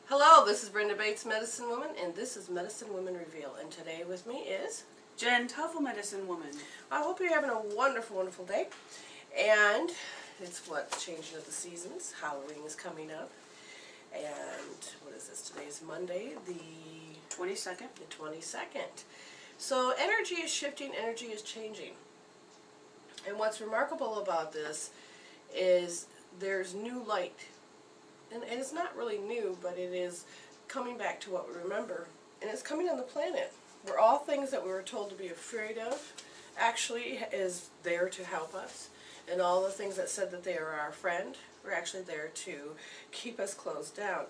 Hello, this is Brenda Bates, Medicine Woman, and this is Medicine Woman Reveal. And today with me is Jen Tuffle, Medicine Woman. I hope you're having a wonderful, wonderful day. And it's changing of the seasons. Halloween is coming up. And what is this? Today's Monday, the 22nd. The 22nd. So energy is shifting, energy is changing. And what's remarkable about this is there's new light. And it's not really new, but it is coming back to what we remember. And it's coming on the planet, where all things that we were told to be afraid of actually is there to help us. And all the things that said that they are our friend were actually there to keep us closed down.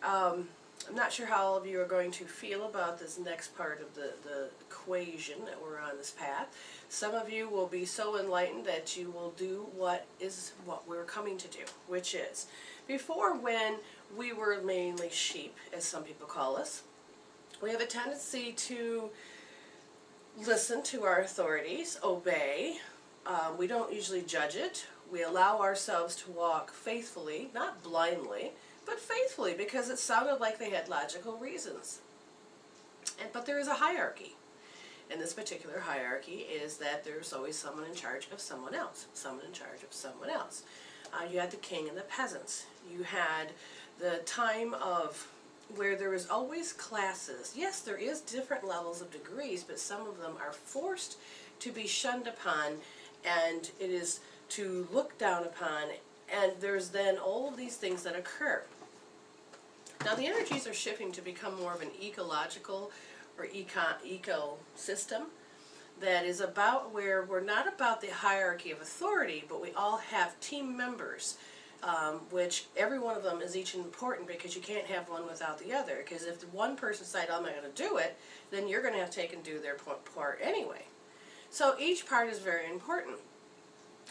I'm not sure how all of you are going to feel about this next part of the equation that we're on this path. Some of you will be so enlightened that you will do what we're coming to do, which is, before, when we were mainly sheep, as some people call us, we have a tendency to listen to our authorities, obey. We don't usually judge it. We allow ourselves to walk faithfully, not blindly, but faithfully, because it sounded like they had logical reasons. But there is a hierarchy. And this particular hierarchy is that there's always someone in charge of someone else. Someone in charge of someone else. You had the king and the peasants. You had the time of where there was always classes. Yes, there is different levels of degrees, but some of them are forced to be shunned upon, and it is to look down upon, and there's then all of these things that occur. Now the energies are shifting to become more of an ecological or ecosystem that is about where we're not about the hierarchy of authority, but we all have team members, which every one of them is each important, because you can't have one without the other. Because if one person decides, I'm not going to do it, then you're going to have to take and do their part anyway. So each part is very important.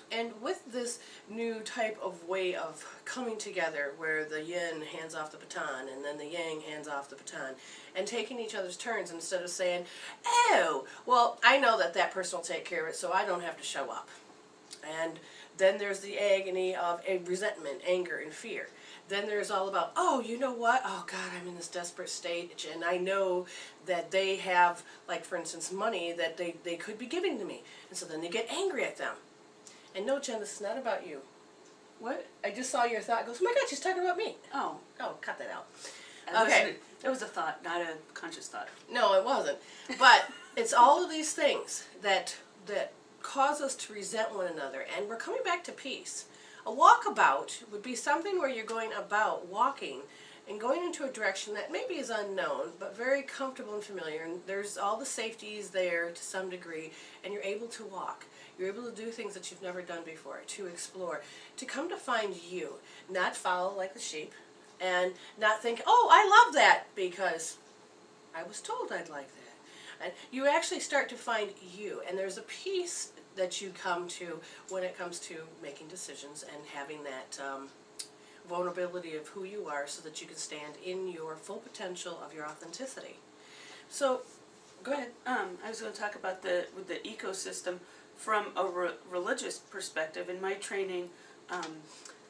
And with this new type of way of coming together, where the yin hands off the baton and then the yang hands off the baton, and taking each other's turns instead of saying, oh, well, I know that person will take care of it, so I don't have to show up. And then there's the agony of a resentment, anger, and fear. Then there's all about, oh, you know what? Oh, God, I'm in this desperate state, and I know that they have, like, for instance, money that they could be giving to me. And so then they get angry at them. And no, Jen, this is not about you. What? I just saw your thought. It goes, oh my God, she's talking about me. Oh. Oh, cut that out. Okay. It was a thought, not a conscious thought. No, it wasn't. But it's all of these things that cause us to resent one another. And we're coming back to peace. A walkabout would be something where you're going about walking and going into a direction that maybe is unknown, but very comfortable and familiar. And there's all the safeties there to some degree, and you're able to walk. You're able to do things that you've never done before, to explore, to come to find you, not follow like the sheep, and not think, oh, I love that because I was told I'd like that. And you actually start to find you, and there's a peace that you come to when it comes to making decisions and having that vulnerability of who you are, so that you can stand in your full potential of your authenticity. So, go ahead. I was going to talk about the ecosystem from a religious perspective. In my training,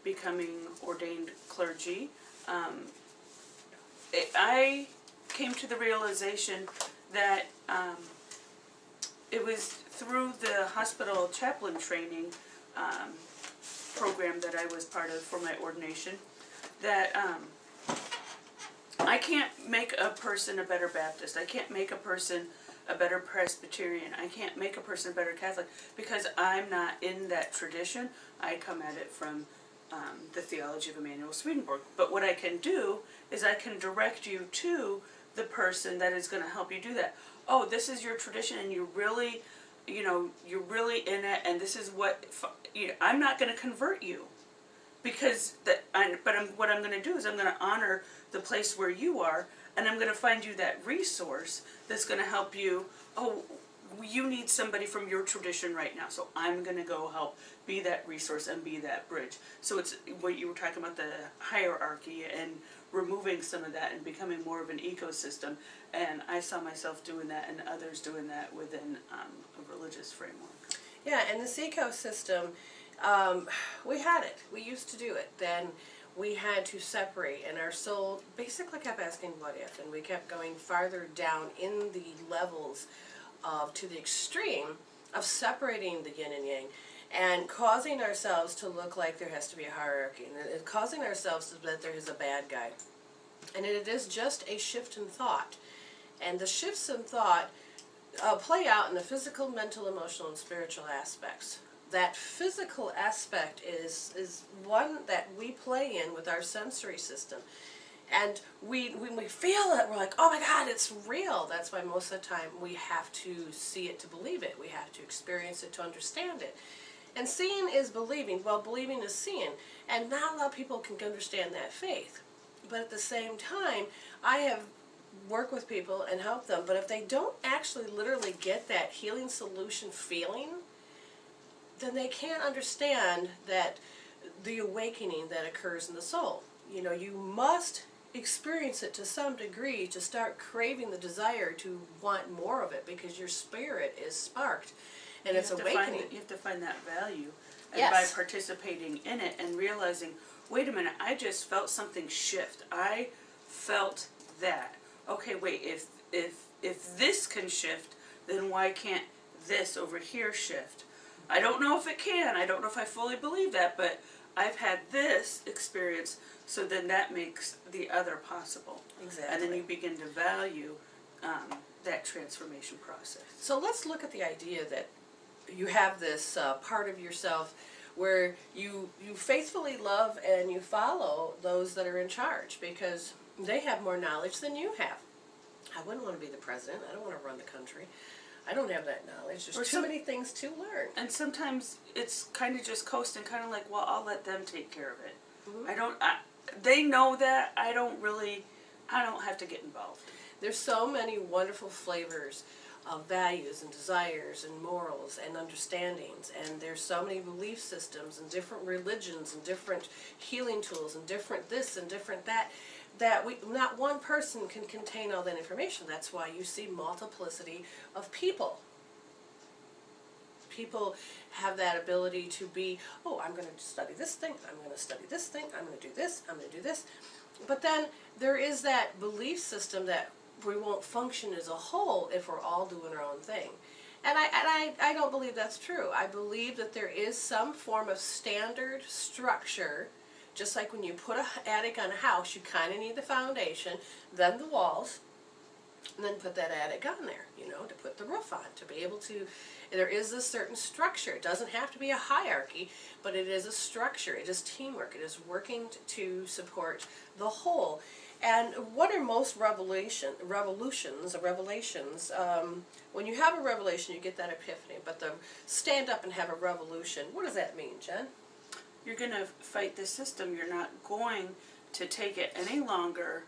becoming ordained clergy, I came to the realization that it was through the hospital chaplain training program that I was part of for my ordination that I can't make a person a better Baptist. I can't make a person a better Presbyterian. I can't make a person a better Catholic, because I'm not in that tradition. I come at it from the theology of Emanuel Swedenborg. But what I can do is I can direct you to the person that is going to help you do that. Oh, this is your tradition, and you're really, you're really in it, and this is what, I'm not going to convert you, because what I'm going to do is I'm going to honor the place where you are, and I'm going to find you that resource that's going to help you. Oh, you need somebody from your tradition right now, so I'm going to go help be that resource and be that bridge. So it's what you were talking about, the hierarchy and removing some of that and becoming more of an ecosystem. And I saw myself doing that and others doing that within a religious framework. Yeah, and this ecosystem, we had it. We used to do it. Then we had to separate, and our soul basically kept asking what if, and we kept going farther down in the levels of, to the extreme of separating the yin and yang, and causing ourselves to look like there has to be a hierarchy, and causing ourselves to that there is a bad guy. And it is just a shift in thought. And the shifts in thought play out in the physical, mental, emotional, and spiritual aspects. That physical aspect is one that we play in with our sensory system. And when we feel it, we're like, oh my God, it's real. That's why most of the time we have to see it to believe it. We have to experience it to understand it. And seeing is believing. Well, believing is seeing. And not a lot of people can understand that faith. But at the same time, I have worked with people and helped them. But if they don't actually literally get that healing solution feeling, then they can't understand that the awakening that occurs in the soul. You know, you must experience it to some degree to start craving the desire to want more of it, because your spirit is sparked and it's awakening. You have to find that value. And yes. by participating in it and realizing, wait a minute, I just felt something shift. I felt that. Okay, wait, if this can shift, then why can't this over here shift? I don't know if it can. I don't know if I fully believe that, but I've had this experience, so then that makes the other possible. Exactly. And then you begin to value that transformation process. So let's look at the idea that you have this part of yourself where you faithfully love and you follow those that are in charge, because they have more knowledge than you have. I wouldn't want to be the president. I don't want to run the country. I don't have that knowledge. There's too many things to learn. And sometimes it's kind of just coasting, kind of like, well, I'll let them take care of it. Mm-hmm. They know that. I don't have to get involved. There's so many wonderful flavors of values and desires and morals and understandings, and there's so many belief systems and different religions and different healing tools and different this and different that not one person can contain all that information. That's why you see multiplicity of people. People have that ability to be, oh, I'm going to study this thing, I'm going to study this thing, I'm going to do this, I'm going to do this. But then there is that belief system that we won't function as a whole if we're all doing our own thing. And I don't believe that's true. I believe that there is some form of standard structure. Just like when you put an attic on a house, you kind of need the foundation, then the walls, and then put that attic on there, you know, to put the roof on, to be able to, there is a certain structure. It doesn't have to be a hierarchy, but it is a structure. It is teamwork. It is working to support the whole. And what are most revelations, when you have a revelation, you get that epiphany, but the stand up and have a revolution, what does that mean, Jen? You're going to fight the system. You're not going to take it any longer,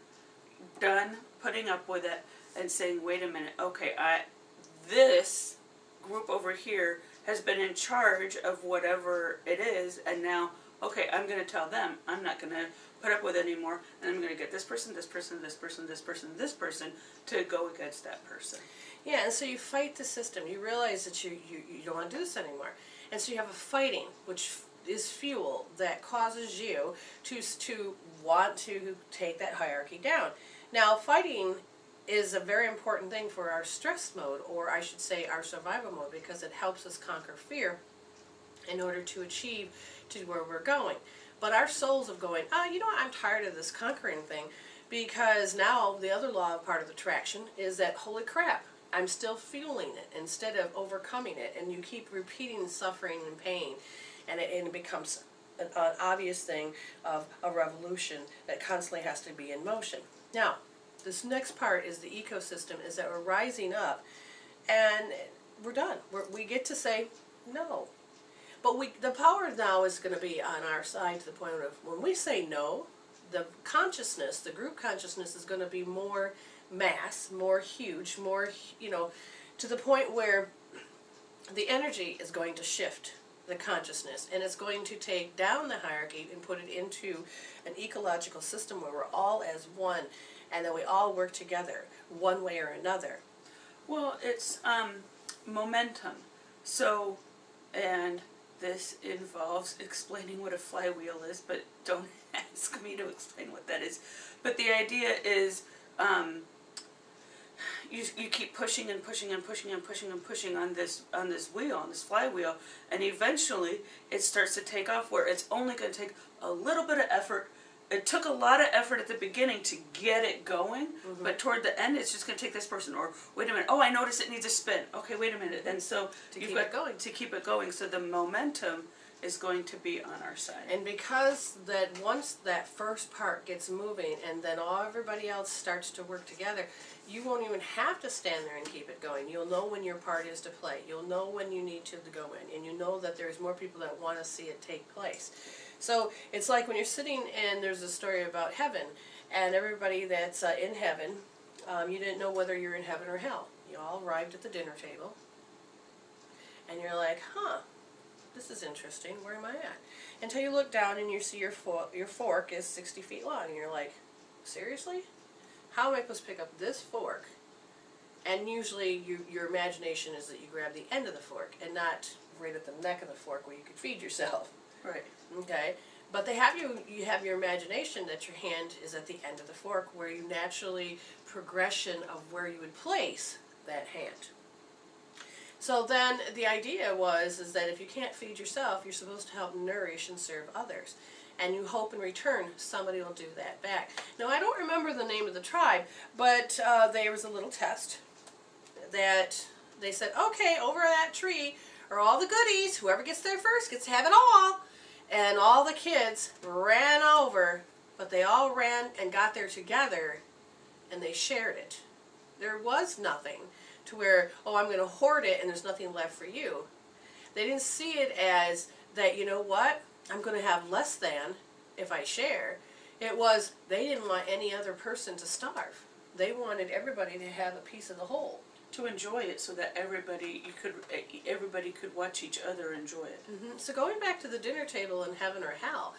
done putting up with it and saying, wait a minute, okay, this group over here has been in charge of whatever it is, and now, okay, I'm going to tell them I'm not going to put up with it anymore, and I'm going to get this person, this person, this person, this person, this person to go against that person. Yeah, and so you fight the system. You realize that you don't want to do this anymore. And so you have a fighting, which is fuel that causes you to want to take that hierarchy down. Now, fighting is a very important thing for our stress mode, or I should say our survival mode, because it helps us conquer fear in order to achieve to where we're going. But our souls of going, you know what, I'm tired of this conquering thing, because now the other law of part of attraction is that, holy crap, I'm still fueling it instead of overcoming it, and you keep repeating suffering and pain. And it becomes an obvious thing of a revolution that constantly has to be in motion. Now, this next part is the ecosystem, is that we're rising up, and we're done. We get to say no. But the power now is going to be on our side, to the point of when we say no, the consciousness, the group consciousness, is going to be more mass, more huge, more, you know, to the point where the energy is going to shift the consciousness, and it's going to take down the hierarchy and put it into an ecological system where we're all as one, and then we all work together one way or another. Well, it's momentum. So, and this involves explaining what a flywheel is, but don't ask me to explain what that is. But the idea is, you keep pushing and pushing and pushing and pushing and pushing on this wheel, on this flywheel, and eventually it starts to take off, where it's only going to take a little bit of effort. It took a lot of effort at the beginning to get it going, but toward the end, it's just going to take this person. Or wait a minute, oh, I noticed it needs a spin. Okay, wait a minute, and so to keep it going. To keep it going, so the momentum is going to be on our side. And because that once that first part gets moving, and then everybody else starts to work together, you won't even have to stand there and keep it going. You'll know when your part is to play. You'll know when you need to go in, and you know that there's more people that want to see it take place. So it's like when you're sitting and there's a story about heaven, and everybody that's in heaven, you didn't know whether you're in heaven or hell. You all arrived at the dinner table, and you're like, huh, this is interesting, where am I at? Until you look down and you see your fork is 60 feet long, and you're like, seriously? How am I supposed to pick up this fork? And usually your imagination is that you grab the end of the fork and not right at the neck of the fork where you could feed yourself. Right. Okay? But they have you have your imagination that your hand is at the end of the fork, where you naturally progression of where you would place that hand. So then the idea is that if you can't feed yourself, you're supposed to help nourish and serve others. And you hope in return somebody will do that back. Now, I don't remember the name of the tribe, but there was a little test that they said, okay, over that tree are all the goodies. Whoever gets there first gets to have it all. And all the kids ran over, but they all ran and got there together, and they shared it. There was nothing to where, oh, I'm going to hoard it and there's nothing left for you. They didn't see it as that, you know what, I'm going to have less than if I share. It was they didn't want any other person to starve. They wanted everybody to have a piece of the whole. To enjoy it, so that everybody could watch each other enjoy it. So going back to the dinner table in heaven or hell,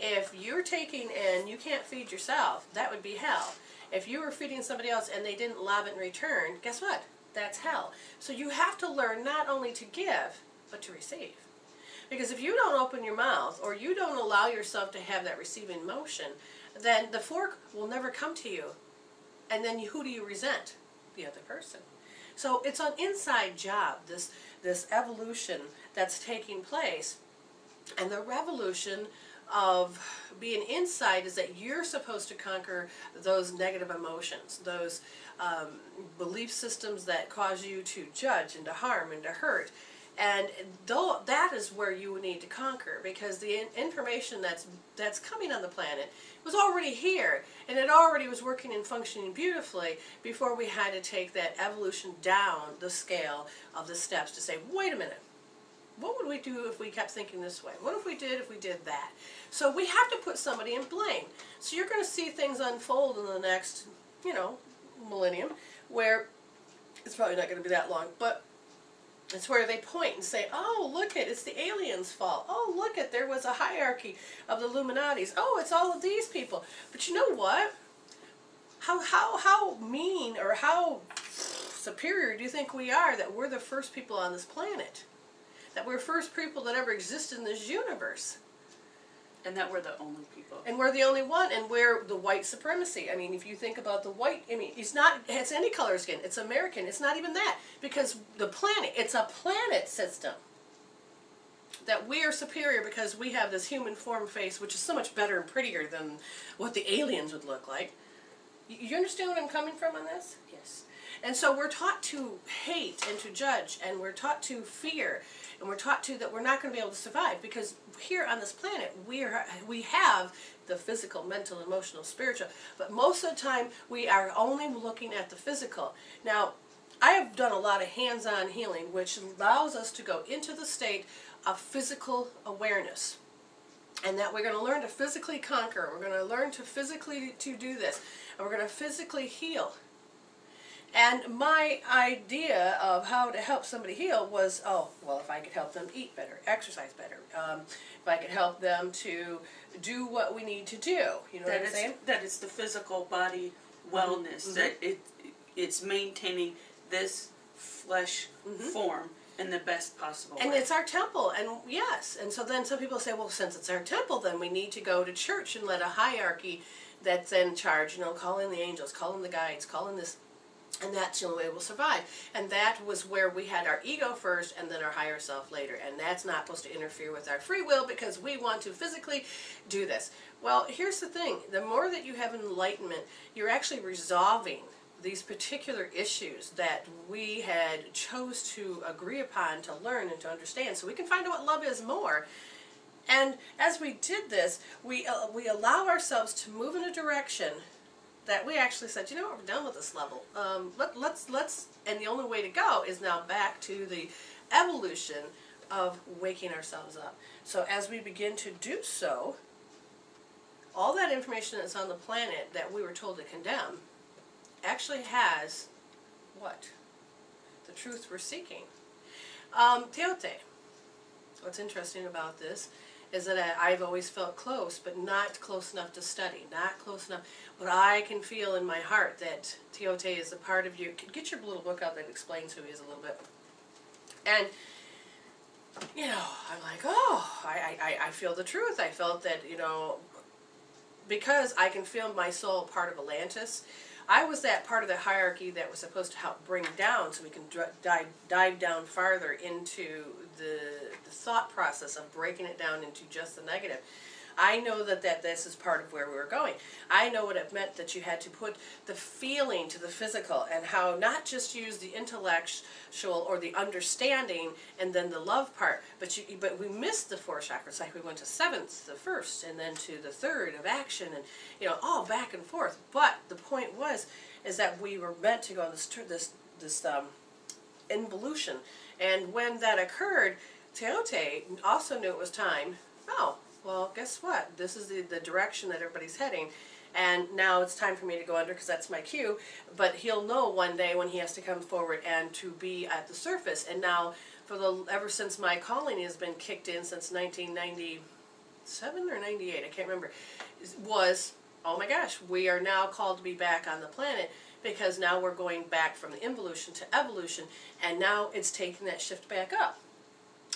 if you're taking and you can't feed yourself, that would be hell. If you were feeding somebody else and they didn't love it in return, guess what? That's hell. So you have to learn not only to give, but to receive. Because if you don't open your mouth, or you don't allow yourself to have that receiving motion, then the fork will never come to you. And then who do you resent? The other person. So it's an inside job, this evolution that's taking place. And the revolution of being inside is that you're supposed to conquer those negative emotions, those belief systems that cause you to judge and to harm and to hurt. And that is where you need to conquer, because the information that's coming on the planet was already here, and it already was working and functioning beautifully before we had to take that evolution down the scale of the steps to say, wait a minute, what would we do if we kept thinking this way? What if we did that? So we have to put somebody in blame. So you're going to see things unfold in the next, millennium, where it's probably not going to be that long, but it's where they point and say, oh, look it's the aliens' fault. Oh, look there was a hierarchy of the Illuminatis. Oh, it's all of these people. But you know what? How mean or how superior do you think we are that we're the first people on this planet? That we're first people that ever existed in this universe? And that we're the only people. And we're the only one, and we're the white supremacy. I mean, if you think about the white, it's any color skin. It's American. It's not even that. Because the planet, it's a planet system. That we are superior because we have this human form face, which is so much better and prettier than what the aliens would look like. You understand what I'm coming from on this? Yes. And so we're taught to hate and to judge, and we're taught to fear, and we're taught to that we're not going to be able to survive, because here on this planet we have the physical, mental, emotional, spiritual, but most of the time we are only looking at the physical. Now, I have done a lot of hands-on healing, which allows us to go into the state of physical awareness. And that we're going to learn to physically conquer. We're going to learn to physically do this. And we're going to physically heal. And my idea of how to help somebody heal was, if I could help them eat better, exercise better, if I could help them to do what we need to do. You know what I'm saying? That it's the physical body wellness, that it's maintaining this flesh form In the best possible And way. it's our temple, and yes. And so then some people say, well, since it's our temple, then we need to go to church and let a hierarchy that's in charge, call in the angels, call in the guides, call in this, and that's the only way we'll survive. And that was where we had our ego first and then our higher self later. And that's not supposed to interfere with our free will because we want to physically do this. Well, here's the thing. The more that you have enlightenment, you're actually resolving these particular issues that we had chose to agree upon to learn and to understand, so we can find out what love is more. And as we did this, we allow ourselves to move in a direction that we actually said, you know what, we're done with this level. Let's, and the only way to go is now back to the evolution of waking ourselves up. So as we begin to do so, all that information that's on the planet that we were told to condemn actually has what? The truth we're seeking. Teote. What's interesting about this is that I've always felt close, but not close enough to study, not close enough. But I can feel in my heart that Teote is a part of you. Get your little book out that explains who he is a little bit. And, I'm like, oh, I feel the truth. I felt that, because I can feel my soul part of Atlantis, I was that part of the hierarchy that was supposed to help bring down so we can dive down farther into the thought process of breaking it down into just the negative. I know that this is part of where we were going. I know what it meant that you had to put the feeling to the physical and how not just use the intellectual or the understanding and then the love part, but we missed the 4 chakras. Like we went to 7th, the 1st, and then to the 3rd of action, and all back and forth. But the point is that we were meant to go on this involution, and when that occurred, Teote also knew it was time. Oh, well, guess what? This is the direction that everybody's heading, and now it's time for me to go under because that's my cue. But he'll know one day when he has to come forward and to be at the surface. And now, ever since my calling has been kicked in since 1997 or 98, I can't remember, oh my gosh, we are now called to be back on the planet because now we're going back from the involution to evolution, and now it's taking that shift back up.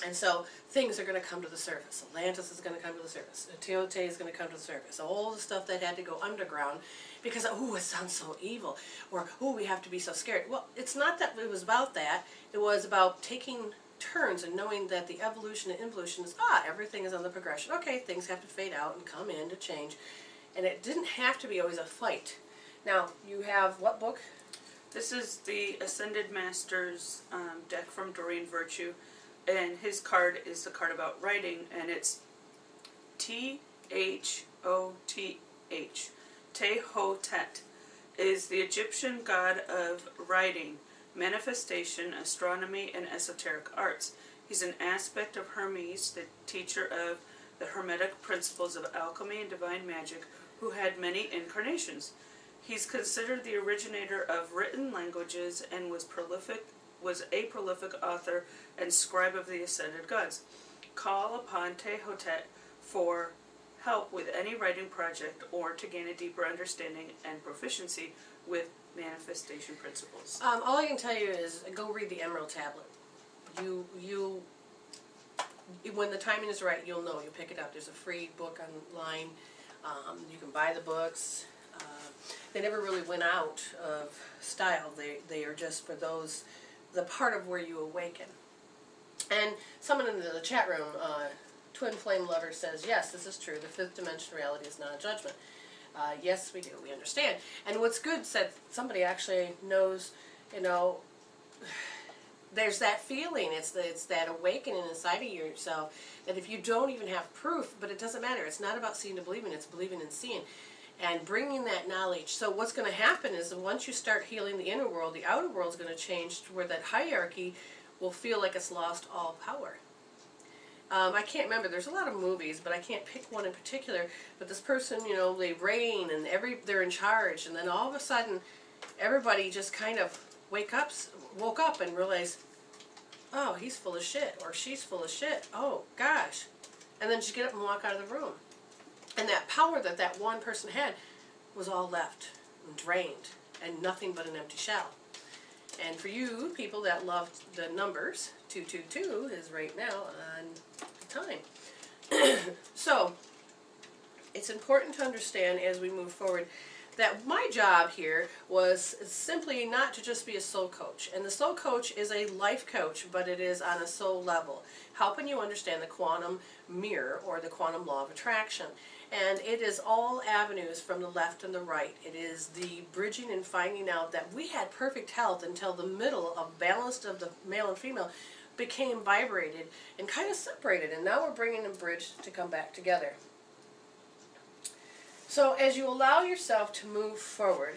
And so things are going to come to the surface. Atlantis is going to come to the surface. Teote is going to come to the surface. All the stuff that had to go underground because, it sounds so evil. Or, we have to be so scared. Well, it's not that it was about that. It was about taking turns and knowing that the evolution and involution is, everything is on the progression. Okay, things have to fade out and come in to change. And it didn't have to be always a fight. Now, you have what book? This is the Ascended Masters deck from Doreen Virtue. And his card is the card about writing, and it's Thoth. Tehotet is the Egyptian god of writing, manifestation, astronomy, and esoteric arts. He's an aspect of Hermes, the teacher of the Hermetic principles of alchemy and divine magic, who had many incarnations. He's considered the originator of written languages and was a prolific author and scribe of the ascended gods. Call upon Tehotet for help with any writing project or to gain a deeper understanding and proficiency with manifestation principles. All I can tell you is go read the Emerald Tablet. When the timing is right, you'll know. You'll pick it up. There's a free book online. You can buy the books. They never really went out of style. They are just for those, the part of where you awaken. And someone in the chat room, Twin Flame Lover, says, yes, this is true. The 5th dimension reality is not a judgment. Yes, we do. We understand. And what's good, said somebody actually knows, there's that feeling. It's that awakening inside of yourself that if you don't even have proof, but it doesn't matter. It's not about seeing to believing. It's believing and seeing. And bringing that knowledge. So what's going to happen is that once you start healing the inner world, the outer world is going to change to where that hierarchy will feel like it's lost all power. I can't remember. There's a lot of movies, but I can't pick one in particular. But this person, they reign and they're in charge, and then all of a sudden, everybody just kind of woke up and realized, oh, he's full of shit, or she's full of shit. Oh gosh, and then just get up and walk out of the room. And that power that one person had was all left and drained and nothing but an empty shell. And for you people that loved the numbers, 222 is right now on time. So, it's important to understand as we move forward that my job here was simply not to just be a soul coach. And the soul coach is a life coach, but it is on a soul level, helping you understand the quantum mirror or the quantum law of attraction. And it is all avenues from the left and the right. It is the bridging and finding out that we had perfect health until the middle of balance of the male and female became vibrated and kind of separated. And now we're bringing them bridged to come back together. So as you allow yourself to move forward,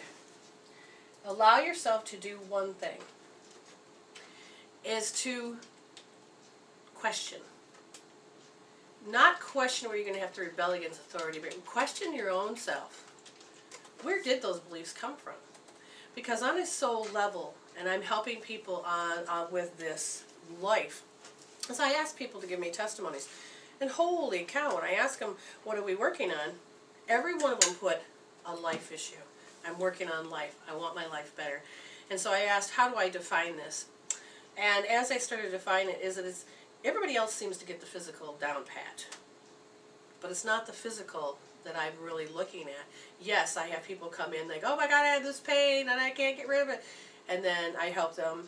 allow yourself to do one thing, is to question. Not question where you're going to have to rebel against authority, but question your own self. Where did those beliefs come from? Because on a soul level, and I'm helping people on with this life, as I ask people to give me testimonies, and holy cow, when I ask them, what are we working on? Every one of them put a life issue. I'm working on life. I want my life better. And so I asked, how do I define this? And as I started to define it, is that it's, everybody else seems to get the physical down pat. But it's not the physical that I'm really looking at. Yes, I have people come in, they go, oh my God, I have this pain and I can't get rid of it. And then I help them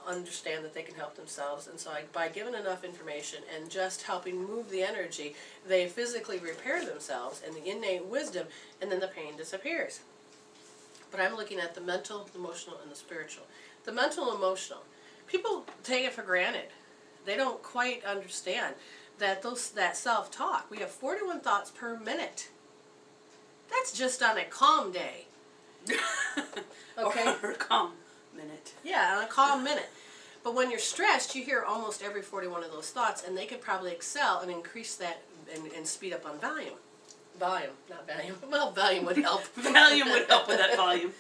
understand that they can help themselves. And so by giving enough information and just helping move the energy, they physically repair themselves and the innate wisdom, and then the pain disappears. But I'm looking at the mental, emotional, and the spiritual. The mental, emotional, people take it for granted. They don't quite understand that that self-talk. We have 41 thoughts per minute. That's just on a calm day. Okay? Or calm minute. Yeah, on a calm minute. But when you're stressed, you hear almost every 41 of those thoughts, and they could probably excel and increase that and speed up on volume. Volume, not volume. Well, volume would help. Volume would help with that volume.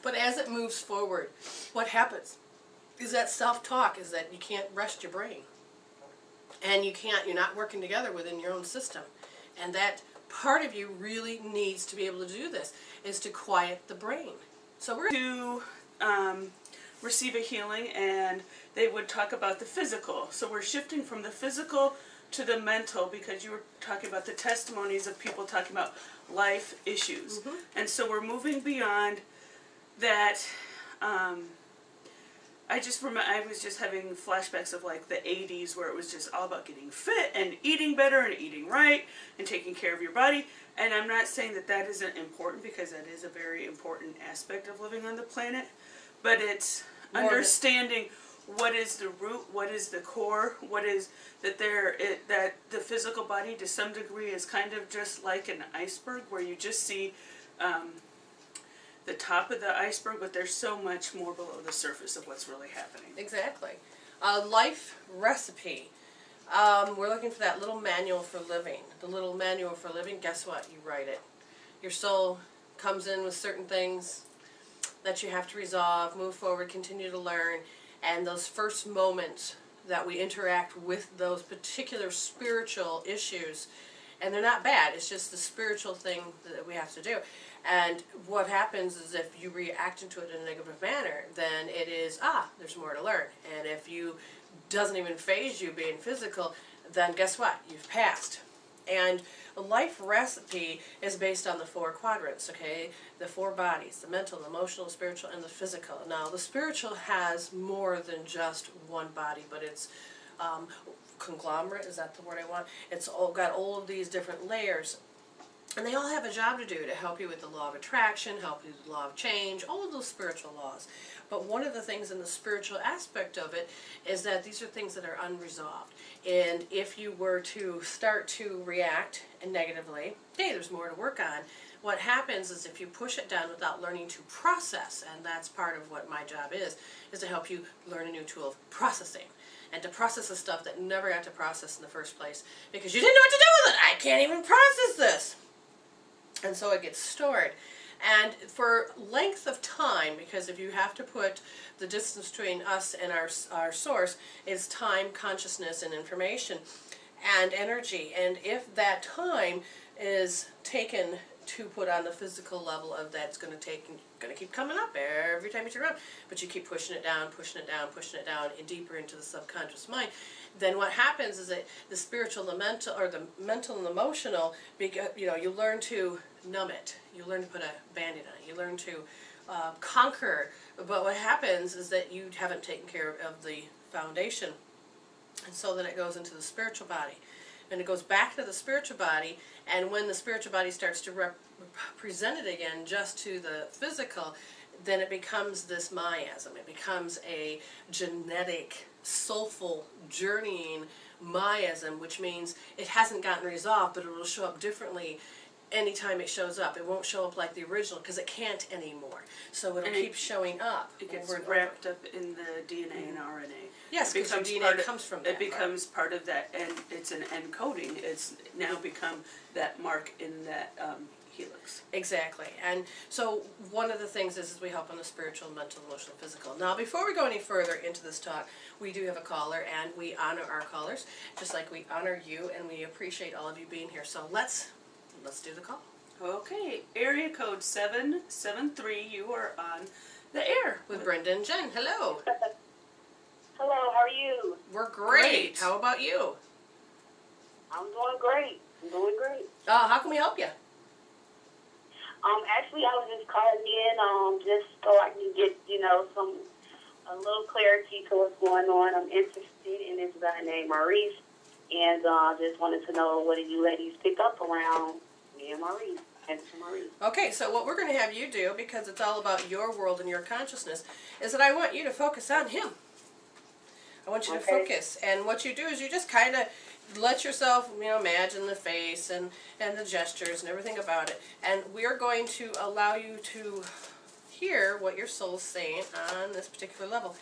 But as it moves forward, what happens is that self-talk is that you can't rest your brain. And you're not working together within your own system. And that part of you really needs to be able to do this, is to quiet the brain. So we're to receive a healing, and they would talk about the physical. So we're shifting from the physical to the mental, because you were talking about the testimonies of people talking about life issues. Mm-hmm. And so we're moving beyond that. I was just having flashbacks of like the 80s, where it was just all about getting fit and eating better and eating right and taking care of your body. And I'm not saying that that isn't important, because that is a very important aspect of living on the planet. But it's understanding what is the root, what is the core, what is that that the physical body to some degree is kind of just like an iceberg, where you just see the top of the iceberg, but there's so much more below the surface of what's really happening. Exactly. Life recipe. We're looking for that little manual for living. The little manual for living, guess what? You write it. Your soul comes in with certain things that you have to resolve, move forward, continue to learn, and those first moments that we interact with those particular spiritual issues, and they're not bad, it's just the spiritual thing that we have to do. And what happens is, if you react into it in a negative manner, then it is, there's more to learn. And if you doesn't even faze you being physical, then guess what? You've passed. And a life recipe is based on the 4 quadrants, okay? The 4 bodies, the mental, the emotional, the spiritual, and the physical. Now, the spiritual has more than just one body, but it's conglomerate, is that the word I want? It's got all of these different layers. And they all have a job to do to help you with the law of attraction, help you with the law of change, all of those spiritual laws. But one of the things in the spiritual aspect of it is that these are things that are unresolved. And if you were to start to react negatively, hey, there's more to work on. What happens is, if you push it down without learning to process, and that's part of what my job is to help you learn a new tool of processing. And to process the stuff that never got to process in the first place, because you didn't know what to do with it. I can't even process this. And so it gets stored. And for length of time, because if you have to put the distance between us and our source, is time, consciousness, and information, and energy. And if that time is taken to put on the physical level of that's going to take and going to keep coming up every time you turn around, but you keep pushing it down, pushing it down, pushing it down, and deeper into the subconscious mind. Then what happens is that the spiritual, the mental, or the mental and emotional, you learn to numb it. You learn to put a band-aid on it. You learn to conquer. But what happens is that you haven't taken care of the foundation, and so then it goes into the spiritual body. And it goes back to the spiritual body, and when the spiritual body starts to present it again just to the physical, then it becomes this miasm. It becomes a genetic, soulful, journeying miasm, which means it hasn't gotten resolved, but it will show up differently anytime it shows up. It won't show up like the original because it can't anymore. So it'll keep showing up. It gets wrapped up in the DNA and RNA. Yes, because your DNA comes from that. It becomes part of that, and it's an encoding. It's now become that mark in that helix. Exactly. And so one of the things is we help on the spiritual, mental, emotional, physical. Now, before we go any further into this talk, we do have a caller, and we honor our callers, just like we honor you, and we appreciate all of you being here. So let's do the call. Okay, area code 773, you are on the air. With Brenda and Jen. Hello. Hello, how are you? We're great. How about you? I'm doing great. How can we help you? Actually, I was just calling in, just so I can get, a little clarity to what's going on. I'm interested in this guy named Maurice, and just wanted to know, what did you ladies pick up around me and Maurice? Okay, so what we're going to have you do, because it's all about your world and your consciousness, is that I want you to focus on him. I want you to focus, and what you do is you just kind of let yourself, imagine the face and the gestures and everything about it, and we're going to allow you to hear what your soul's saying on this particular level.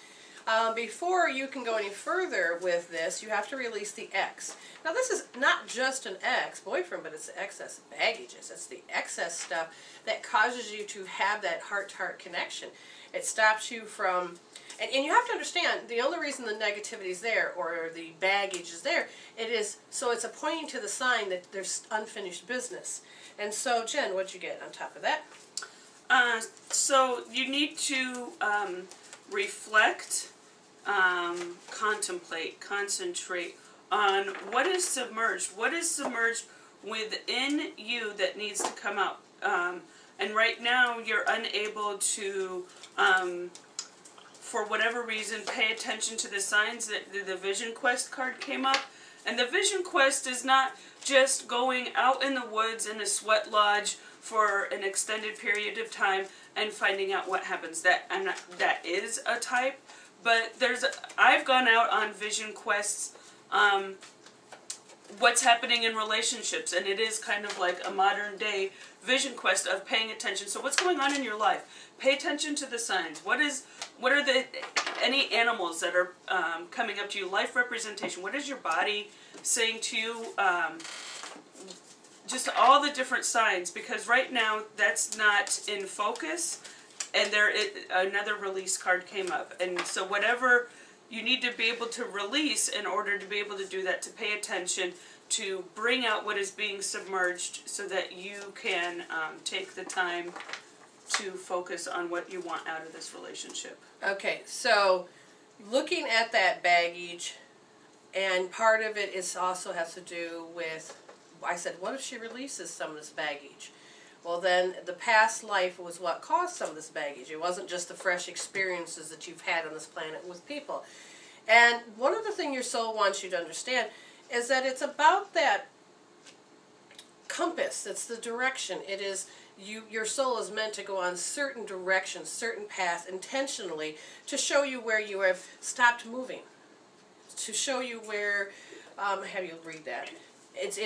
Before you can go any further with this, you have to release the X. Now, this is not just an ex-boyfriend, but it's the excess baggages. It's the excess stuff that causes you to have that heart-to-heart connection. It stops you from... And you have to understand, the only reason the negativity is there, or the baggage is there, so it's a pointing to the sign that there's unfinished business. And so, Jen, what'd you get on top of that? So you need to reflect, contemplate, concentrate on what is submerged. What is submerged within you that needs to come out. And right now you're unable to... for whatever reason, pay attention to the signs that the Vision Quest card came up. And the Vision Quest is not just going out in the woods in a sweat lodge for an extended period of time and finding out what happens. That is a type, but I've gone out on Vision Quests, what's happening in relationships, and it is kind of like a modern day Vision Quest of paying attention. So what's going on in your life? Pay attention to the signs. What are any animals that are coming up to you? Life representation. What is your body saying to you? Just all the different signs, because right now that's not in focus, and another release card came up. And so whatever you need to be able to release in order to be able to do that, to pay attention, to bring out what is being submerged so that you can take the time to focus on what you want out of this relationship. Okay, so looking at that baggage, and part of it also has to do with, I said, what if she releases some of this baggage? Well, then the past life was what caused some of this baggage. It wasn't just the fresh experiences that you've had on this planet with people. And one of the things your soul wants you to understand is that it's about that compass. It's the direction. It is your soul is meant to go on certain directions, certain paths intentionally to show you where you have stopped moving, to show you where. Have you read that? It's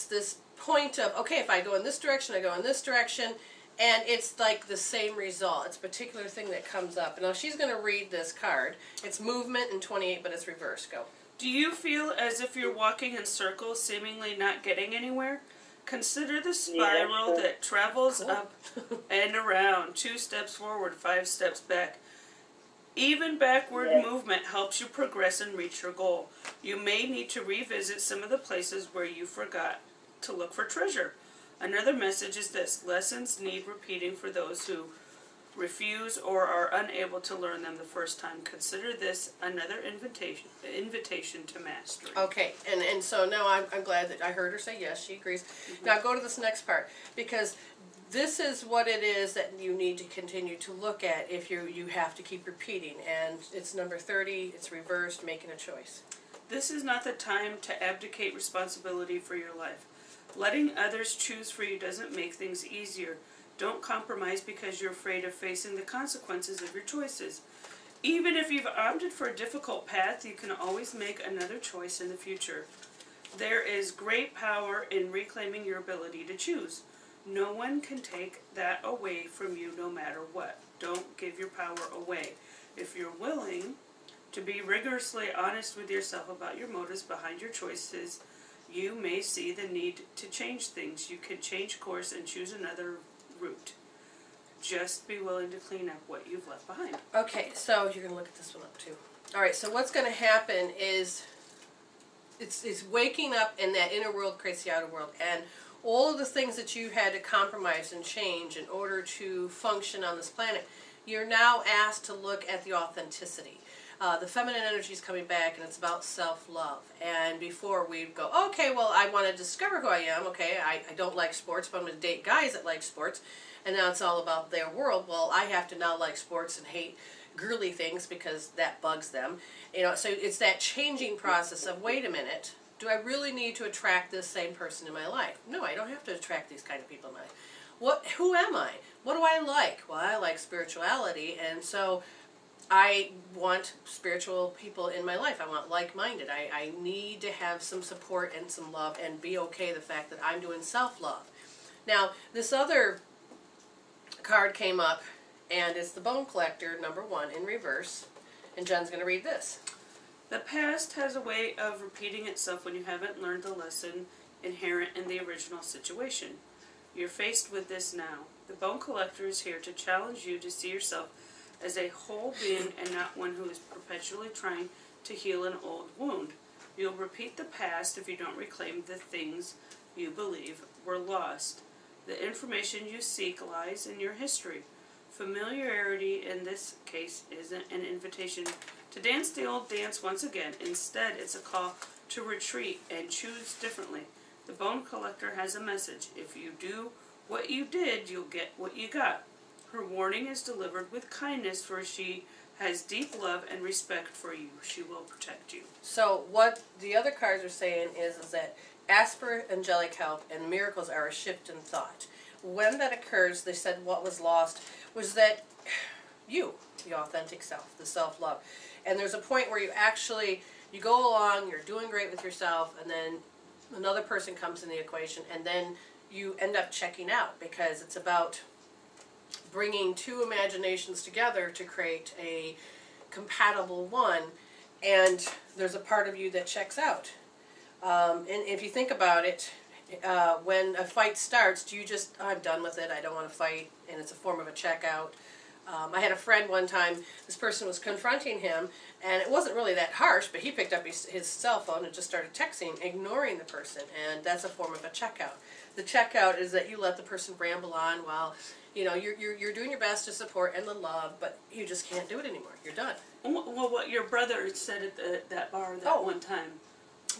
this point of, okay, if I go in this direction, I go in this direction, and it's like the same result. It's a particular thing that comes up. Now she's going to read this card. It's movement in 28, but it's reverse. Go. Do you feel as if you're walking in circles, seemingly not getting anywhere? Consider the spiral that travels up and around. 2 steps forward, 5 steps back. Even backward movement helps you progress and reach your goal. You may need to revisit some of the places where you forgot to look for treasure. Another message is this: lessons need repeating for those who refuse or are unable to learn them the first time. Consider this another invitation to mastery. Okay, and so now I'm glad that I heard her say yes, she agrees. Now go to this next part, because this is what it is that you need to continue to look at if you have to keep repeating. And it's number 30, it's reversed, making a choice. This is not the time to abdicate responsibility for your life. Letting others choose for you doesn't make things easier. Don't compromise because you're afraid of facing the consequences of your choices. Even if you've opted for a difficult path, you can always make another choice in the future. There is great power in reclaiming your ability to choose. No one can take that away from you no matter what. Don't give your power away. If you're willing to be rigorously honest with yourself about your motives behind your choices, you may see the need to change things. You can change course and choose another route. Just be willing to clean up what you've left behind. Okay, so you're going to look at this one up too. All right, so what's going to happen is it's waking up, and that inner world creates the outer world. And all of the things that you had to compromise and change in order to function on this planet, you're now asked to look at the authenticity. The feminine energy is coming back, and it's about self-love. And before we'd go, okay, well, I want to discover who I am. Okay, I don't like sports, but I'm going to date guys that like sports. And now it's all about their world. Well, I have to now like sports and hate girly things because that bugs them. You know, so it's that changing process of, wait a minute, do I really need to attract this same person in my life? No, I don't have to attract these kind of people in my life. Who am I? What do I like? Well, I like spirituality, and so I want spiritual people in my life. I want like-minded. I need to have some support and some love and be okay the fact that I'm doing self-love. Now, this other card came up, and it's the Bone Collector, number 1, in reverse. And Jen's going to read this. The past has a way of repeating itself when you haven't learned the lesson inherent in the original situation. You're faced with this now. The Bone Collector is here to challenge you to see yourself as a whole being and not one who is perpetually trying to heal an old wound. You'll repeat the past if you don't reclaim the things you believe were lost. The information you seek lies in your history. Familiarity in this case isn't an invitation to dance the old dance once again. Instead, it's a call to retreat and choose differently. The Bone Collector has a message. If you do what you did, you'll get what you got. Her warning is delivered with kindness, for she has deep love and respect for you. She will protect you. So what the other cards are saying is that ask for angelic help, and miracles are a shift in thought. When that occurs, they said what was lost was that you, the authentic self, the self-love. And there's a point where you go along, you're doing great with yourself, and then another person comes in the equation, and then you end up checking out, because it's about bringing two imaginations together to create a compatible one, and there's a part of you that checks out. And if you think about it, when a fight starts, do you just, I'm done with it, I don't want to fight, and it's a form of a checkout. I had a friend one time, this person was confronting him, and it wasn't really that harsh, but he picked up his cell phone and just started texting, ignoring the person, and that's a form of a checkout. The checkout is that you let the person ramble on while, you know, you're doing your best to support and the love, but you just can't do it anymore. You're done. Well, what your brother said at that bar one time.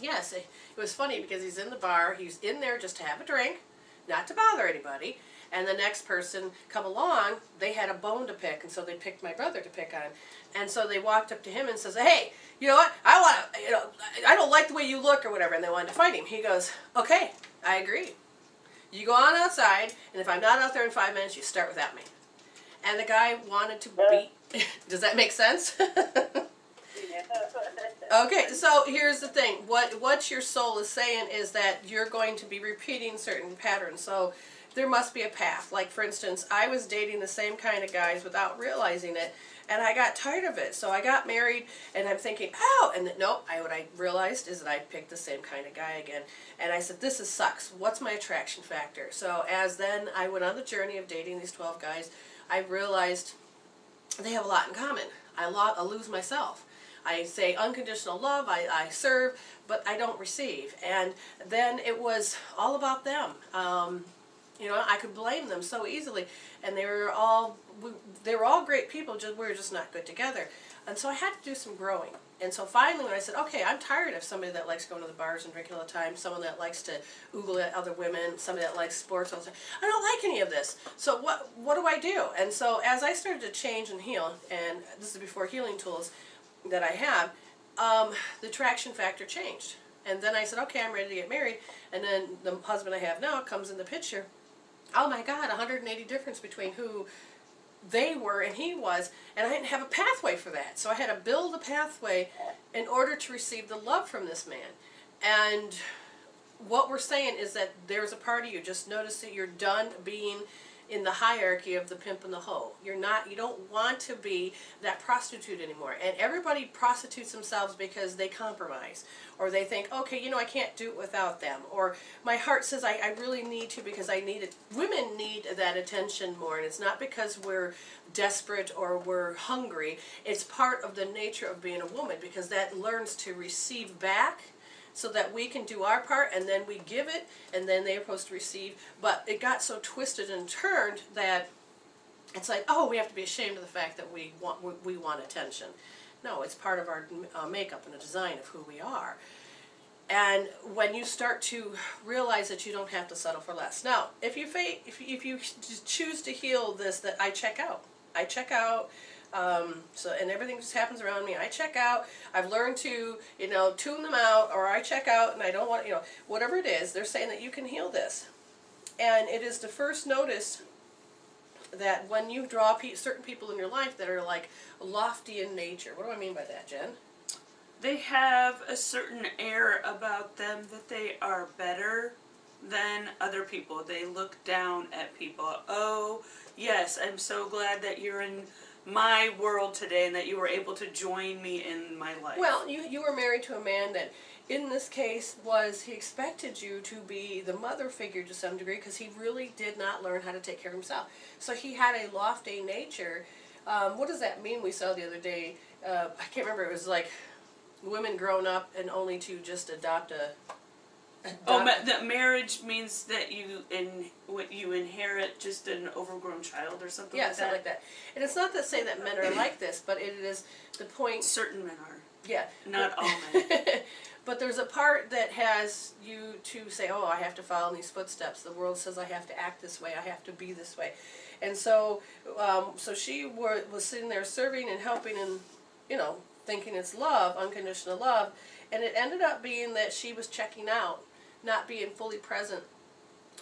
Yes, it was funny because he's in the bar, he's in there just to have a drink, not to bother anybody, and the next person come along, they had a bone to pick, and so they picked my brother to pick on. And so they walked up to him and says, hey, you know what, I don't like the way you look or whatever, and they wanted to fight him. He goes, okay, I agree. You go on outside, and if I'm not out there in 5 minutes, you start without me. And the guy wanted to beat. Does that make sense? Okay, so here's the thing. What your soul is saying is that you're going to be repeating certain patterns. So there must be a path. Like, for instance, I was dating the same kind of guys without realizing it, and I got tired of it. So I got married, and I'm thinking, oh, and nope, what I realized is that I picked the same kind of guy again. And I said, this sucks. What's my attraction factor? So as then I went on the journey of dating these 12 guys, I realized they have a lot in common. I lose myself. I say unconditional love, I serve, but I don't receive. And then it was all about them. You know, I could blame them so easily, and they were all great people. Just we were just not good together, and so I had to do some growing. And so finally, when I said, okay, I'm tired of somebody that likes going to the bars and drinking all the time, someone that likes to oogle at other women, somebody that likes sports all the time. I don't like any of this. So what do I do? And so as I started to change and heal, and this is before healing tools that I have, the attraction factor changed. And then I said, okay, I'm ready to get married. And then the husband I have now comes in the picture. Oh my God, 180 difference between who they were and he was, and I didn't have a pathway for that. So I had to build a pathway in order to receive the love from this man. And what we're saying is that there's a part of you, just notice that you're done being in the hierarchy of the pimp and the hoe. You don't want to be that prostitute anymore. And everybody prostitutes themselves because they compromise. Or they think, okay, you know, I can't do it without them. Or my heart says I really need to because I need it. Women need that attention more. And it's not because we're desperate or we're hungry. It's part of the nature of being a woman, because that learns to receive back, so that we can do our part, and then we give it, and then they're supposed to receive. But it got so twisted and turned that it's like, oh, we have to be ashamed of the fact that we want attention. No, it's part of our makeup and the design of who we are. And when you start to realize that you don't have to settle for less. Now, if you choose to heal this, that I check out. And everything just happens around me. I check out. I've learned to, tune them out, or I check out and I don't want, whatever it is, they're saying that you can heal this. And it is to first notice that when you draw certain people in your life that are like lofty in nature. What do I mean by that, Jen? They have a certain air about them that they are better than other people. They look down at people. Oh, yes, I'm so glad that you're in my world today and that you were able to join me in my life. Well, you were married to a man that, in this case, he expected you to be the mother figure to some degree, because he really did not learn how to take care of himself. So he had a lofty nature. What does that mean? We saw the other day, I can't remember, it was like women grown up and only to just adopt that marriage means that you inherit just an overgrown child or something like that? Yeah, something like that. And it's not to say that men are like this, but it is the point... Certain men are. Yeah. Not all men. But there's a part that has you to say, oh, I have to follow in these footsteps. The world says I have to act this way. I have to be this way. And so she was sitting there serving and helping and, thinking it's love, unconditional love. And it ended up being that she was checking out, not being fully present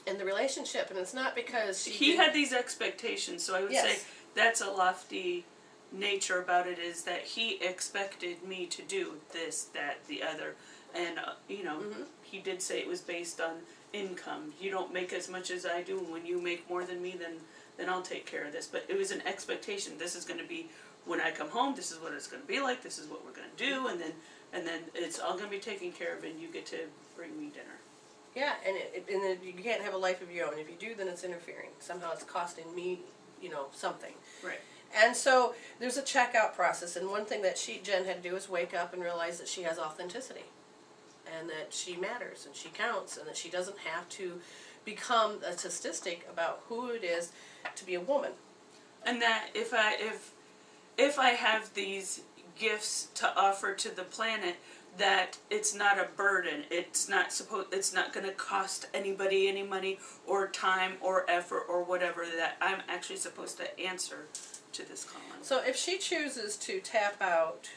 in the relationship. And it's not because he had these expectations. So I would say that's a lofty nature about it, is that he expected me to do this, that, the other. And, he did say it was based on income. You don't make as much as I do. When you make more than me, then I'll take care of this. But it was an expectation. This is going to be, when I come home, this is what it's going to be like. This is what we're going to do. And then it's all going to be taken care of, and you get to bring me dinner. Yeah, and then you can't have a life of your own. If you do, then it's interfering. Somehow it's costing me, something. Right. And so there's a checkout process, and one thing that Jen had to do is wake up and realize that she has authenticity, and that she matters, and she counts, and that she doesn't have to become a statistic about who it is to be a woman. And that if I have these gifts to offer to the planet, that it's not a burden. It's not going to cost anybody any money or time or effort or whatever, that I'm actually supposed to answer to this calling. So if she chooses to tap out,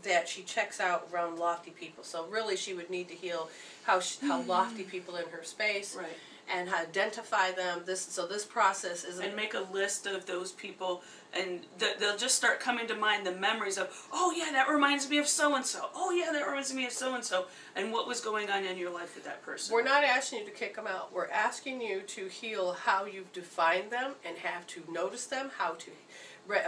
that she checks out around lofty people. So really she would need to heal how lofty people in her space. Right. And identify them. This process is... And make a list of those people, and they'll just start coming to mind the memories of, oh yeah, that reminds me of so-and-so. Oh yeah, that reminds me of so-and-so. And what was going on in your life with that person. We're not asking you to kick them out. We're asking you to heal how you've defined them, and have to notice them, how to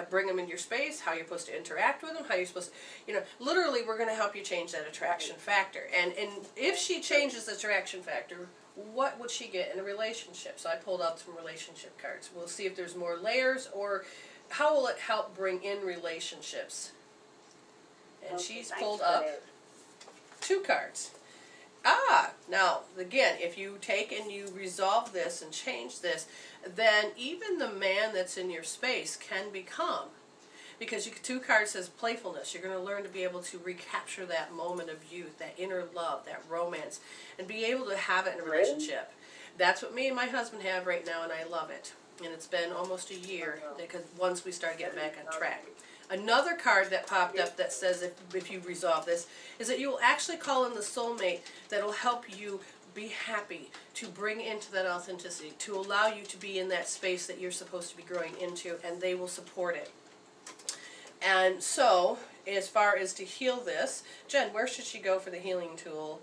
bring them in your space, how you're supposed to interact with them, how you're supposed to, literally we're going to help you change that attraction factor. And if she changes the attraction factor, what would she get in a relationship? So I pulled out some relationship cards. We'll see if there's more layers, or how will it help bring in relationships. And she's pulled up 2 cards. Now Now, again, if you take and you resolve this and change this, then even the man that's in your space can become, because 2 cards says playfulness. You're going to learn to be able to recapture that moment of youth, that inner love, that romance, and be able to have it in a relationship. That's what me and my husband have right now, and I love it. And it's been almost a year because once we started getting back on track. Another card that popped up that says if you resolve this is that you will actually call in the soulmate that will help you be happy, to bring into that authenticity, to allow you to be in that space that you're supposed to be growing into, and they will support it. And so, as far as to heal this, Jen, where should she go for the healing tool?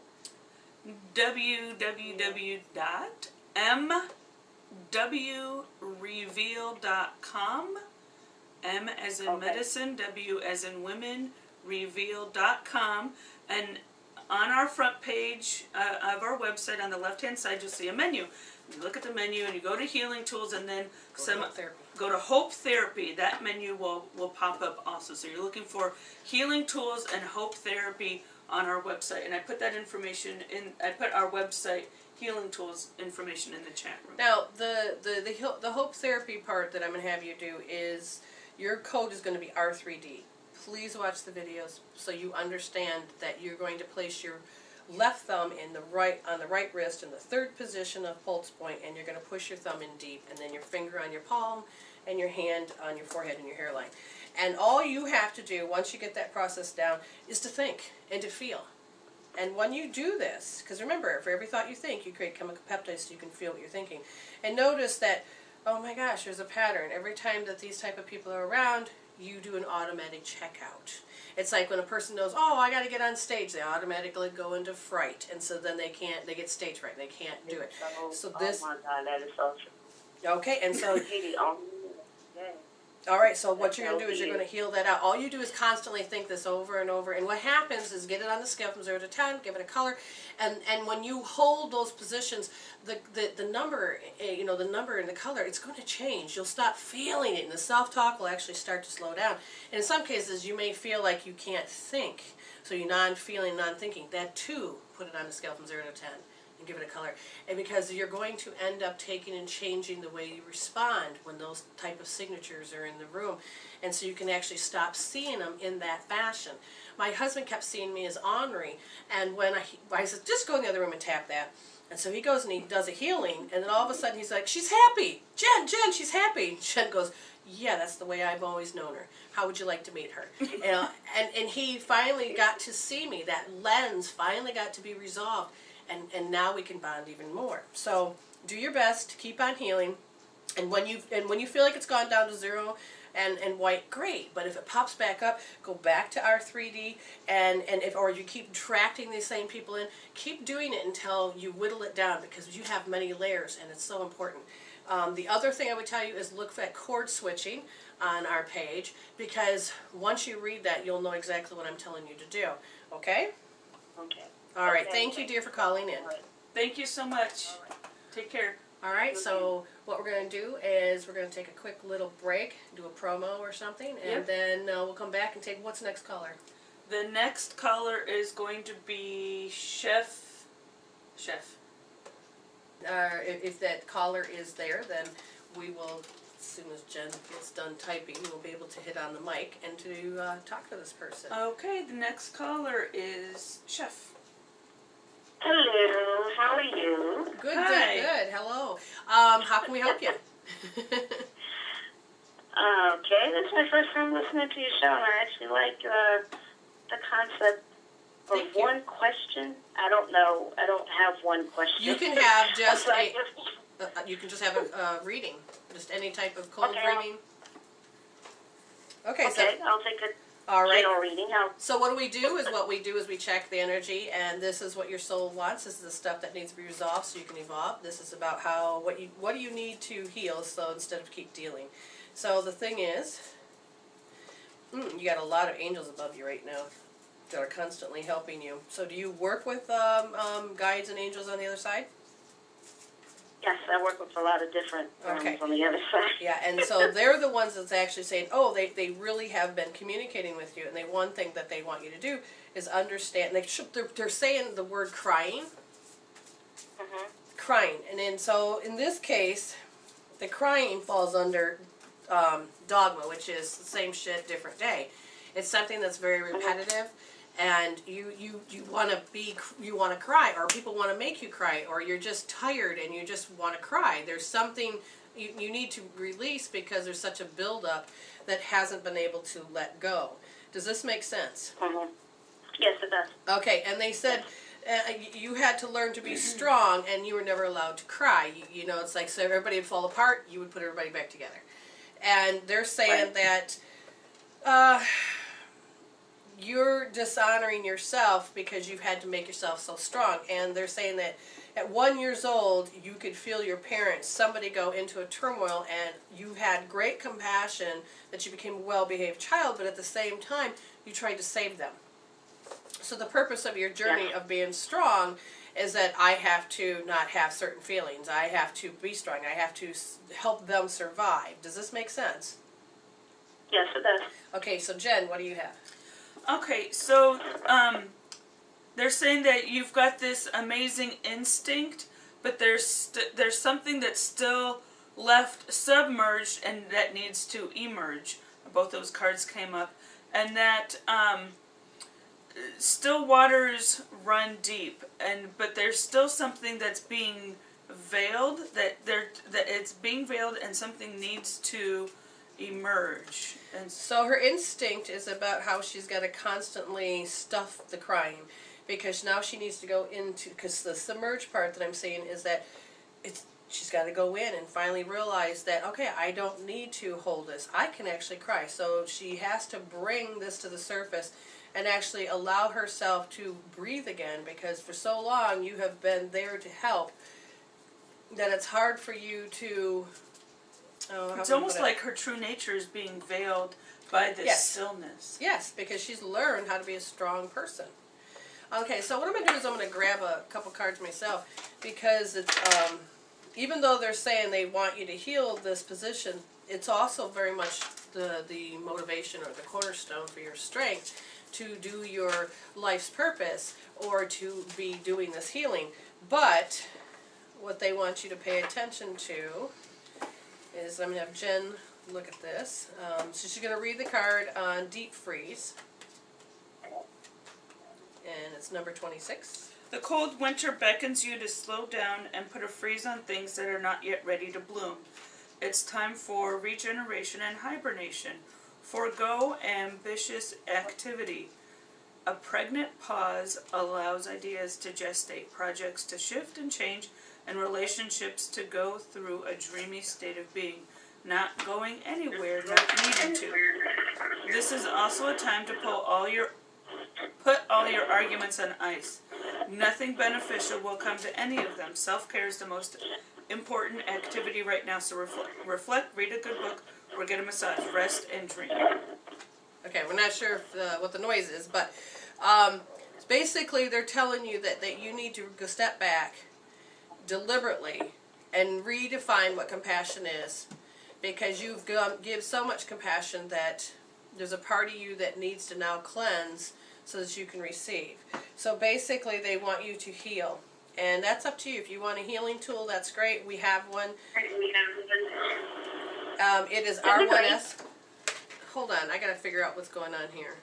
www.mwreveal.com. M as in medicine, W as in women, reveal.com. And on our front page of our website, on the left-hand side, you'll see a menu. You look at the menu and you go to healing tools, and then go to Hope Therapy. That menu will pop up also. So you're looking for healing tools and Hope Therapy on our website. And I put that information in, I put our website healing tools information in the chat room. Now, the Hope Therapy part that I'm going to have you do is, your code is going to be R3D. Please watch the videos so you understand that you're going to place your left thumb on the right wrist in the 3rd position of pulse point, and you're going to push your thumb in deep, and then your finger on your palm and your hand on your forehead and your hairline. And all you have to do once you get that process down is to think and to feel. And when you do this, because remember, for every thought you think, you create chemical peptides so you can feel what you're thinking. And notice that, oh my gosh, there's a pattern. Every time that these type of people are around, you do an automatic checkout. It's like when a person knows, oh, I got to get on stage, they automatically go into fright, and so then they get stage fright, they can't do it. So this, oh my God, that is so true. Okay, and so, all right, so what you're going to do is you're going to heal that out. All you do is constantly think this over and over, and what happens is get it on the scale from 0 to 10, give it a color, and when you hold those positions, the number, the number and the color, it's going to change. You'll stop feeling it, and the self-talk will actually start to slow down. And in some cases, you may feel like you can't think, so you're non-feeling, non-thinking. That too, put it on the scale from 0 to 10. And give it a color. And because you're going to end up taking and changing the way you respond when those type of signatures are in the room. And so you can actually stop seeing them in that fashion. My husband kept seeing me as ornery, and when I said, just go in the other room and tap that. And so he goes and he does a healing, and then all of a sudden he's like, she's happy! Jen, she's happy! Jen goes, yeah, that's the way I've always known her. How would you like to meet her? And he finally got to see me. That lens finally got to be resolved. And now we can bond even more. So do your best to keep on healing, and when you feel like it's gone down to 0 and white, great. But if it pops back up, go back to R3D, or you keep attracting these same people in, keep doing it until you whittle it down, because you have many layers, and it's so important. The other thing I would tell you is look at cord switching on our page, because once you read that, you'll know exactly what I'm telling you to do. Okay? Okay. All right. Thank you, dear, for calling in. Thank you so much. Take care. All right. So what we're going to do is we're going to take a quick little break, do a promo or something, and then we'll come back and take what's next caller. The next caller is going to be Chef. If that caller is there, then we will, as soon as Jen gets done typing, we'll be able to hit on the mic and to talk to this person. Okay. The next caller is Chef. Hello, how are you? Good, Hi. good. Hello. How can we help you? Okay, this is my first time listening to your show, and I actually like the concept of Thank you. one question. I don't know. I don't have one question. You can have just you can just have a reading, just any type of cold reading. Okay, so I'll take a all right. general reading. So what we do is we check the energy, and this is what your soul wants. This is the stuff that needs to be resolved so you can evolve. This is about what do you need to heal, so instead of keep dealing. So the thing is, you got a lot of angels above you right now that are constantly helping you. So do you work with guides and angels on the other side? Yes, I work with a lot of different on the other side. Yeah, and so they're the ones that's actually saying, oh, they really have been communicating with you, and one thing that they want you to do is understand. They're saying the word crying, crying. And then, so in this case, the crying falls under dogma, which is the same shit, different day. It's something that's very repetitive, and you want to cry, or people want to make you cry, or you're just tired and you just want to cry. There's something you need to release because there's such a buildup that hasn't been able to let go. Does this make sense? Mm-hmm. Yes, it does. Okay, and they said you had to learn to be strong, and you were never allowed to cry. You know, it's like, so everybody would fall apart, you would put everybody back together. And they're saying that you're dishonoring yourself because you've had to make yourself so strong. And they're saying that at 1 year old, you could feel your parents, somebody go into a turmoil, and you had great compassion that you became a well-behaved child, but at the same time, you tried to save them. So the purpose of your journey of being strong is that I have to not have certain feelings. I have to be strong. I have to help them survive. Does this make sense? Yes, it does. Okay, so Jen, what do you have? Okay, so they're saying that you've got this amazing instinct, but there's something that's still left submerged and that needs to emerge. Both those cards came up, and that still waters run deep, but there's still something that's being veiled, that it's being veiled, and something needs to emerge. And so her instinct is about how she's got to constantly stuff the crying, because now she needs to go into, because the submerged part that I'm saying is that she's got to go in and finally realize that, okay, I don't need to hold this. I can actually cry. So she has to bring this to the surface and actually allow herself to breathe again, because for so long you have been there to help that it's hard for you to... it's almost like her true nature is being veiled by this stillness. Yes, because she's learned how to be a strong person. Okay, so what I'm going to do is I'm going to grab a couple cards myself, because it's even though they're saying they want you to heal this position, it's also very much the motivation or the cornerstone for your strength to do your life's purpose or to be doing this healing. But what they want you to pay attention to is, I'm going to have Jen look at this. So she's going to read the card on deep freeze. And it's number 26. The cold winter beckons you to slow down and put a freeze on things that are not yet ready to bloom. It's time for regeneration and hibernation. Forgo ambitious activity. A pregnant pause allows ideas to gestate, projects to shift and change, and relationships to go through a dreamy state of being, not going anywhere, not needing to. This is also a time to put all your arguments on ice. Nothing beneficial will come to any of them. Self-care is the most important activity right now, so reflect, read a good book, or get a massage, rest, and dream. Okay, we're not sure if, what the noise is, but basically they're telling you that you need to go step back deliberately and redefine what compassion is, because you've give so much compassion that there's a part of you that needs to now cleanse so that you can receive. So basically they want you to heal, and that's up to you. If you want a healing tool, that's great. We have one. It is R1S. Hold on, I gotta figure out what's going on here.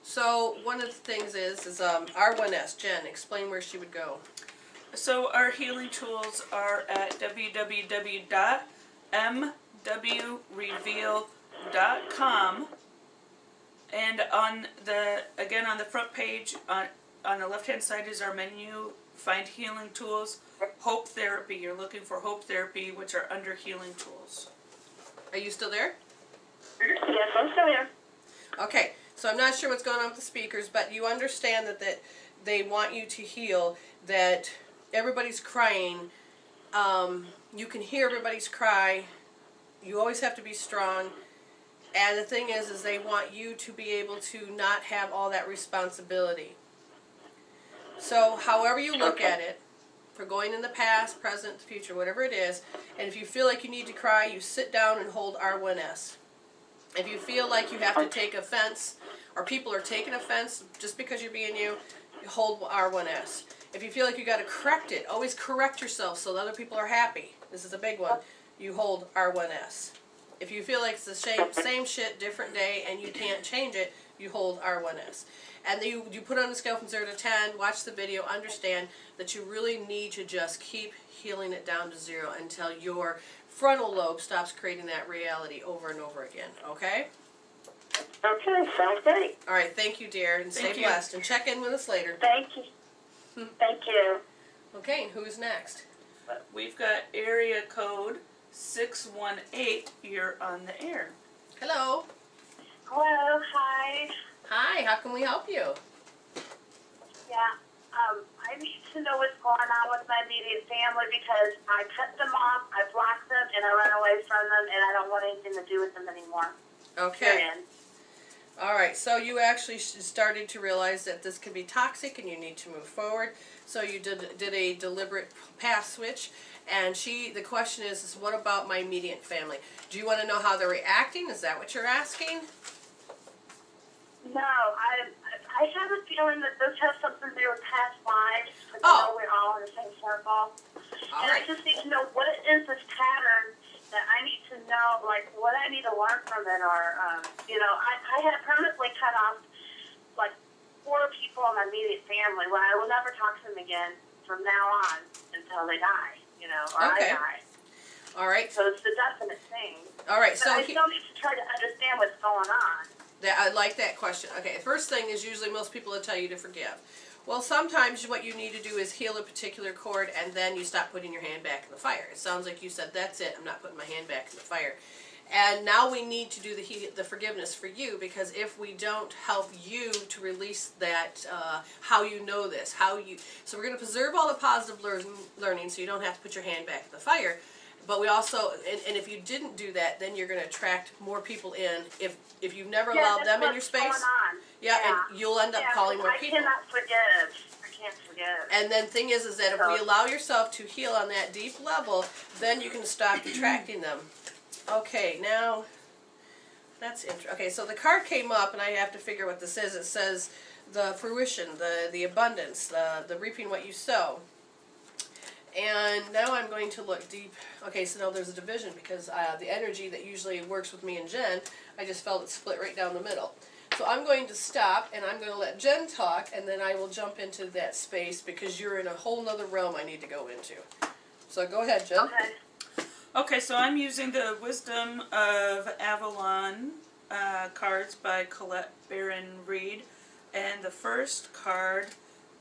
So one of the things is R1S. Jen, explain where she would go. So our healing tools are at www.mwreveal.com, and on the front page on the left hand side is our menu. Find healing tools, hope therapy. You're looking for hope therapy, which are under healing tools. Are you still there? Yes, I'm still here. Okay, so I'm not sure what's going on with the speakers, but you understand that they want you to heal, that everybody's crying. You can hear everybody's cry. You always have to be strong. And the thing is they want you to be able to not have all that responsibility. So however you look at it, for going in the past, present, future, whatever it is, and if you feel like you need to cry, you sit down and hold R1S. If you feel like you have to take offense, or people are taking offense just because you're being you, hold R1S. If you feel like you got to correct it, always correct yourself so that other people are happy. This is a big one. You hold R1S. If you feel like it's the same shit, different day, and you can't change it, you hold R1S. And then you put on a scale from 0 to 10, watch the video, understand that you really need to just keep healing it down to 0 until your frontal lobe stops creating that reality over and over again, okay? Okay, sounds great. All right, thank you, dear, and stay blessed. And check in with us later. Thank you. Thank you. Okay, and who's next? We've got area code 618. You're on the air. Hello. Hello, hi. Hi, how can we help you? Yeah, I need to know what's going on with my immediate family because I cut them off, I blocked them, and I ran away from them, and I don't want anything to do with them anymore. Okay. All right, so you actually started to realize that this could be toxic and you need to move forward. So you did a deliberate path switch. And the question is, what about my immediate family? Do you want to know how they're reacting? Is that what you're asking? No, I have a feeling that this has something to do with past lives. Because I know we're all in the same circle. All and right. I just need to know what is this pattern that I need to know, like what I need to learn from it, or I had permanently cut off like 4 people in my immediate family. Well, I will never talk to them again from now on until they die, or I die. All right. So it's the definite thing. All right. But So I still need to try to understand what's going on. I like that question. Okay, first thing is usually most people will tell you to forgive. Well, sometimes what you need to do is heal a particular cord, and then you stop putting your hand back in the fire. It sounds like you said, that's it, I'm not putting my hand back in the fire. And now we need to do the forgiveness for you, because if we don't help you to release that, how you know this, so we're going to preserve all the positive learning so you don't have to put your hand back in the fire. But we also, and if you didn't do that, then you're going to attract more people in. If you've never allowed them in your space, and you'll end up calling more people. I cannot forgive. I can't forgive. And then thing is that if we allow yourself to heal on that deep level, then you can stop attracting them. Okay, now that's interesting. Okay, so the card came up, and I have to figure what this is. It says the fruition, the abundance, the reaping what you sow. And now I'm going to look deep. Okay, so now there's a division because the energy that usually works with me and Jen, I just felt it split right down the middle. So I'm going to stop and I'm going to let Jen talk, and then I will jump into that space because you're in a whole nother realm I need to go into. So go ahead, Jen. Okay, so I'm using the Wisdom of Avalon cards by Colette Baron Reed. And the first card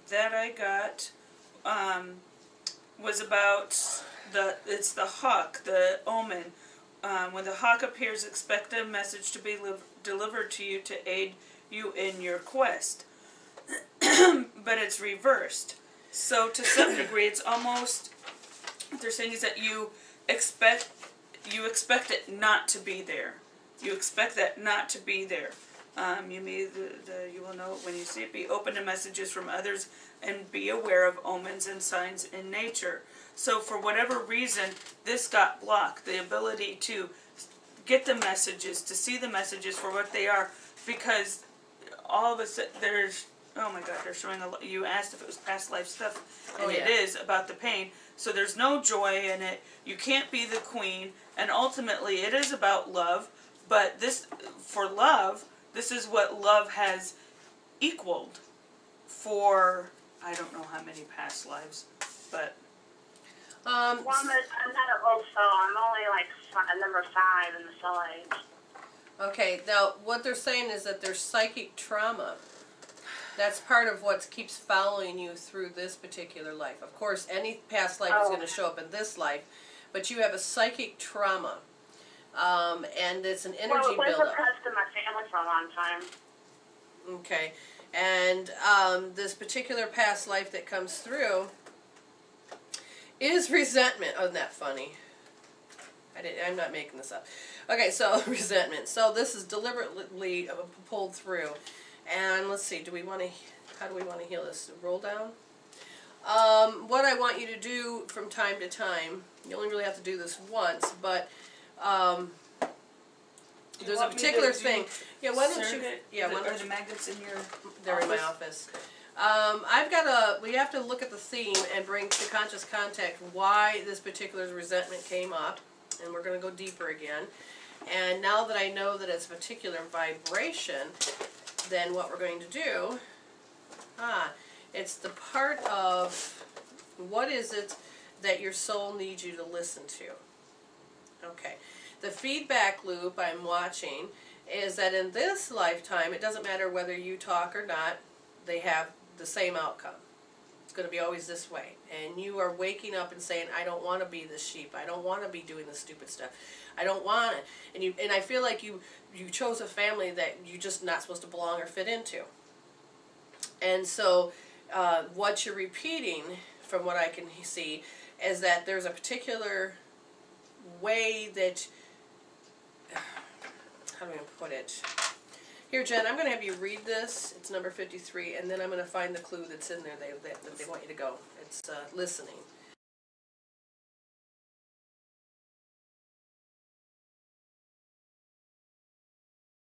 that I got was about it's the hawk, the omen. When the hawk appears, expect a message to be delivered to you to aid you in your quest. But it's reversed. So to some degree, it's almost, what they're saying is that you expect it not to be there. You expect that not to be there. You will know it when you see it. Be open to messages from others and be aware of omens and signs in nature. So for whatever reason, this got blocked. The ability to get the messages, to see the messages for what they are, because all of a sudden there's, oh my God, they're showing a lot. You asked if it was past life stuff, and it is about the pain. So there's no joy in it. You can't be the queen, and ultimately it is about love. But this, for love, this is what love has equaled for, I don't know how many past lives, but... well, I'm not an old soul. I'm only like number 5 in the soul age. Okay, now what they're saying is that there's psychic trauma. That's part of what keeps following you through this particular life. Of course, any past life is going to show up in this life, but you have a psychic trauma. And it's an energy buildup. Well, it was oppressed in my family for a long time. Okay. And this particular past life that comes through is resentment. Oh, isn't that funny? I'm not making this up. Okay, so resentment. So this is deliberately pulled through. And let's see, how do we want to heal this? Roll down? What I want you to do from time to time, you only really have to do this once, but there's a particular thing. Yeah, why don't you? Yeah, are the magnets in your? They're in my office. we have to look at the theme and bring to conscious contact why this particular resentment came up. And we're going to go deeper again. And now that I know that it's a particular vibration, then what we're going to do, it's the part of what is it that your soul needs you to listen to. Okay. The feedback loop I'm watching is that in this lifetime, it doesn't matter whether you talk or not, they have the same outcome. It's going to be always this way. And you are waking up and saying, I don't want to be this sheep. I don't want to be doing this stupid stuff. I don't want it. And I feel like you chose a family that you're just not supposed to belong or fit into. And so what you're repeating, from what I can see, is that there's a particular way that, how do I put it? Here, Jen, I'm going to have you read this. It's number 53, and then I'm going to find the clue that's in there that they want you to go. It's listening.